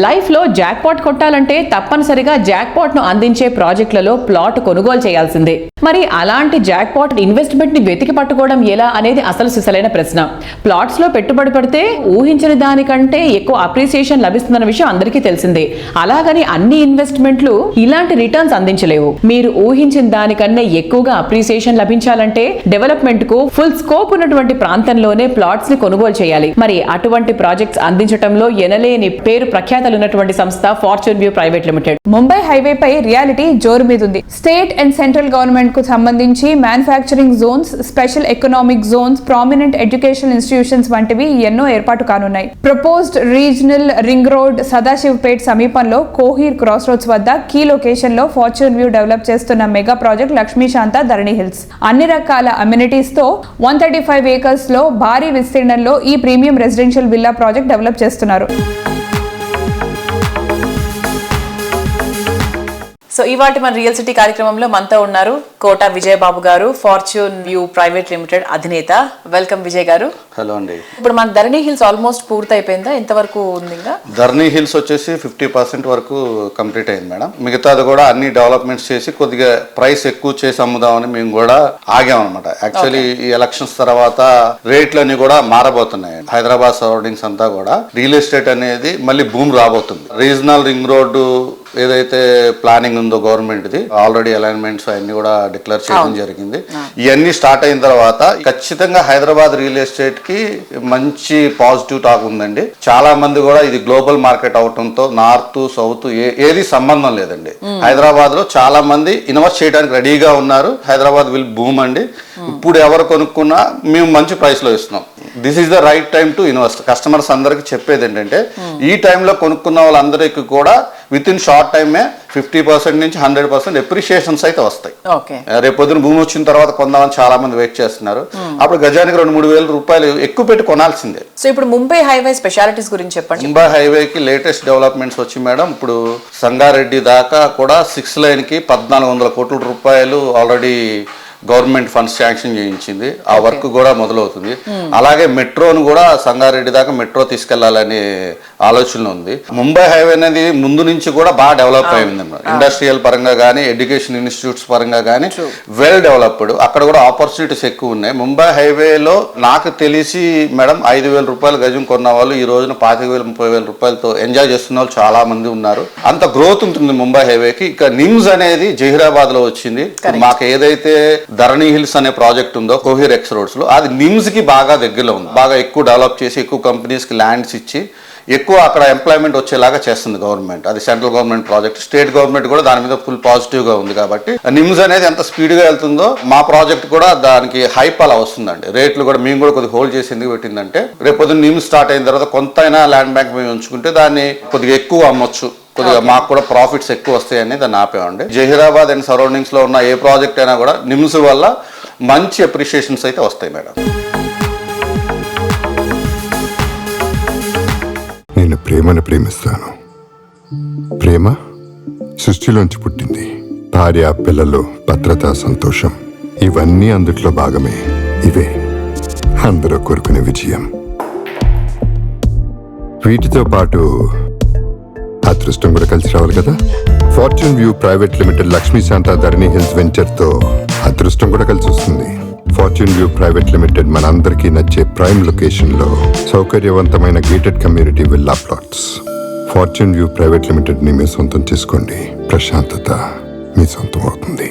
Life లో jackpot కొట్టాలంటే తప్పనిసరిగా జాక్పాట్ ను అందించే ప్రాజెక్టులలో ప్లాట్ కొనుగోలు చేయాల్సిందే. మరి అలాంటి జాక్పాట్ ఇన్వెస్ట్మెంట్ ని వెతికి పట్టుకోవడం ఎలా అనేది అసలు సిసలైన ప్రశ్న. ప్లాట్స్ లో పెట్టుబడి పెడితే ఊహించిన దానికంటే ఎక్కువ అప్రిసియేషన్ లభిస్తుందన్న విషయం అందరికీ తెలిసిందే. అలాగని అన్ని ఇన్వెస్ట్మెంట్లు ఇలాంటి రిటర్న్స్ అందించలేవు. మీరు ఊహించిన దానికన్నా ఎక్కువగా అప్రిసియేషన్ లభించాలంటే డెవలప్మెంట్ కు ఫుల్ స్కోప్ ఉన్నటువంటి ప్రాంతంలోనే ప్లాట్స్ ని కొనుగోలు చేయాలి. మరి అటువంటి ప్రాజెక్ట్స్ అందించడంలో ఎనలేని పేరు ప్రఖ్యాతలు ఉన్నటువంటి సంస్థ Fortune View private limited. Mumbai highway పై రియాలిటీ జోరు మీద ఉంది. స్టేట్ అండ్ సెంట్రల్ గవర్నమెంట్ కు సంబంధించి manufacturing zones, special economic zones, prominent educational institutions వంటివి ఎన్నో ఏర్పాటు కానున్నాయి. Proposed regional ring road Sadashivpet సమీపంలో కోహీర్ క్రాస్ రోడ్స్ వద్ద కీ లొకేషన్ లో ఫార్చ్యూన్ వ్యూ డెవలప్ చేస్తున్న mega project Lakshmishanta Dharani hills అన్ని రకాల అమ్యూనిటీస్ తో 135 ఏకర్స్ లో భారీ విస్తీర్ణంలో ఈ premium residential villa project develop చేస్తున్నారు. సో ఇవాటి మన రియల్ సిటీ కార్యక్రమంలో మనతో ఉన్నారు కోట విజయబాబు గారు, ఫార్చ్యూన్ వ్యూ ప్రైవేట్ లిమిటెడ్ అధినేత. వెల్కమ్ విజయ్ గారు. హలో అండి. ఇప్పుడు మన ధరణి హిల్స్ ఆల్మోస్ట్ పూర్తి అయిపోయిందా? ఎంతవరకు ఉంది? ధరణి హిల్స్ వచ్చేసి 50% వరకు కంప్లీట్ అయింది మేడం. మిగతాది కూడా అన్ని డెవలప్మెంట్స్ చేసి కొద్దిగా ప్రైస్ ఎక్కువ చేసి అమ్ముదామని మేము కూడా ఆగామన్నమాట. యాక్చువల్లీ ఈ ఎలక్షన్స్ తర్వాత రేట్లన్నీ కూడా మారబోతున్నాయి. హైదరాబాద్ సరౌండింగ్స్ అంతా కూడా రియల్ ఎస్టేట్ అనేది మళ్ళీ బూమ్ రాబోతుంది. రీజనల్ రింగ్ రోడ్డు ఏదైతే ప్లానింగ్ ఉందో గవర్నమెంట్ది ఆల్రెడీ అలైన్మెంట్స్ అన్ని కూడా డిక్లేర్ చేయడం జరిగింది. ఇవన్నీ స్టార్ట్ అయిన తర్వాత ఖచ్చితంగా హైదరాబాద్ రియల్ ఎస్టేట్ కి మంచి పాజిటివ్ టాక్ ఉందండి. చాలా మంది కూడా ఇది గ్లోబల్ మార్కెట్ అవటంతో నార్త్ సౌత్ ఏది సంబంధం లేదండి. హైదరాబాద్ లో చాలా మంది ఇన్వెస్ట్ చేయడానికి రెడీగా ఉన్నారు. హైదరాబాద్ విల్ బూమ్ అండి. ఇప్పుడు ఎవరు కొనుక్కున్నా మేము మంచి ప్రైస్ లో ఇస్తున్నాం. This is the right time to invest. Customers అందరికి చెప్పేది ఏంటంటే ఈ టైంలో కొనుక్కున్న వాళ్ళందరికీ కూడా విత్ ఇన్ షార్ట్ టైమే 50% నుంచి 100% ఎప్రిషియేషన్స్ అయితే వస్తాయి. రేపు పొద్దున భూమి వచ్చిన తర్వాత కొందామని చాలా మంది వెయిట్ చేస్తున్నారు. అప్పుడు గజానికి 2-3 వేల రూపాయలు ఎక్కువ పెట్టి కొనాల్సిందే. సో ఇప్పుడు ముంబై హైవే స్పెషాలిటీస్ గురించి చెప్పండి. ముంబై హైవేకి లేటెస్ట్ డెవలప్మెంట్స్ వచ్చి మేడం, ఇప్పుడు సంగారెడ్డి దాకా కూడా 6 లైన్ కి 1400 కోట్ల రూపాయలు ఆల్రెడీ గవర్నమెంట్ ఫండ్స్ శాంక్షన్ చేయించింది. ఆ వర్క్ కూడా మొదలవుతుంది. అలాగే మెట్రోను కూడా సంగారెడ్డి దాకా మెట్రో తీసుకెళ్లాలనే ఆలోచన ఉంది. ముంబై హైవే అనేది ముందు నుంచి కూడా బాగా డెవలప్ అయింది. ఇండస్ట్రియల్ పరంగా కానీ, ఎడ్యుకేషన్ ఇన్స్టిట్యూట్స్ పరంగా కానీ వెల్ డెవలప్డ్. అక్కడ కూడా ఆపర్చునిటీస్ ఎక్కువ ఉన్నాయి. ముంబై హైవేలో నాకు తెలిసి మేడం 5,000 రూపాయలు గజం కొన్న వాళ్ళు ఈ రోజున 25,000-30,000 రూపాయలతో ఎంజాయ్ చేస్తున్న వాళ్ళు చాలా మంది ఉన్నారు. అంత గ్రోత్ ఉంటుంది ముంబై హైవేకి. ఇక నిమ్స్ అనేది జహీరాబాద్ లో వచ్చింది. మాకు ఏదైతే ధరణి హిల్స్ అనే ప్రాజెక్ట్ ఉందో కోహీర్ ఎక్స్ రోడ్స్ లో, అది నిమ్స్ కి బాగా దగ్గరలో ఉంది. బాగా ఎక్కువ డెవలప్ చేసి ఎక్కువ కంపెనీస్ కి ల్యాండ్స్ ఇచ్చి ఎక్కువ అక్కడ ఎంప్లాయ్మెంట్ వచ్చేలాగా చేస్తుంది గవర్నమెంట్. అది central government project. State government కూడా దాని మీద ఫుల్ పాజిటివ్ గా ఉంది. కాబట్టి నిమ్స్ అనేది ఎంత స్పీడ్ గా వెళ్తుందో మా ప్రాజెక్ట్ కూడా దానికి హైప్ అలా వస్తుందండి. రేట్లు కూడా మేము కూడా కొద్దిగా హోల్డ్ చేసి ఎందుకు పెట్టిందంటే రేపు పొద్దున్న నిమ్స్ స్టార్ట్ అయిన తర్వాత కొంతైనా ల్యాండ్ బ్యాంక్ మేము ఉంచుకుంటే దాన్ని కొద్దిగా ఎక్కువ అమ్మొచ్చు, కొద్దిగా మాకు కూడా ప్రాఫిట్స్ ఎక్కువ వస్తాయని దాన్ని ఆపేవండి. జహీరాబాద్ అండ్ సరౌండింగ్స్ లో ఉన్న ఏ ప్రాజెక్ట్ అయినా కూడా నిమ్స్ వల్ల మంచి అప్రిషియేషన్స్ అయితే వస్తాయి మేడం. నేను ప్రేమను ప్రేమిస్తాను. ప్రేమ సృష్టిలోంచి పుట్టింది. భార్య, పిల్లలు, భద్రత, సంతోషం ఇవన్నీ అందుట్లో భాగమే. ఇవే అందరూ కోరుకునే విజయం. వీటితో పాటు అదృష్టం కూడా కలిసి రావాలి కదా. Fortune View private limited లక్ష్మీశాంత Dharani hills venture తో అదృష్టం కూడా కలిసి వస్తుంది. ఫార్చ్యూన్ వ్యూ ప్రైవేట్ లిమిటెడ్ మనందరికీ నచ్చే ప్రైమ్ లొకేషన్ లో సౌకర్యవంతమైన gated community villa plots. Fortune View private limited ని మీ సొంతం చేసుకోండి. ప్రశాంతత మీ సొంతం అవుతుంది.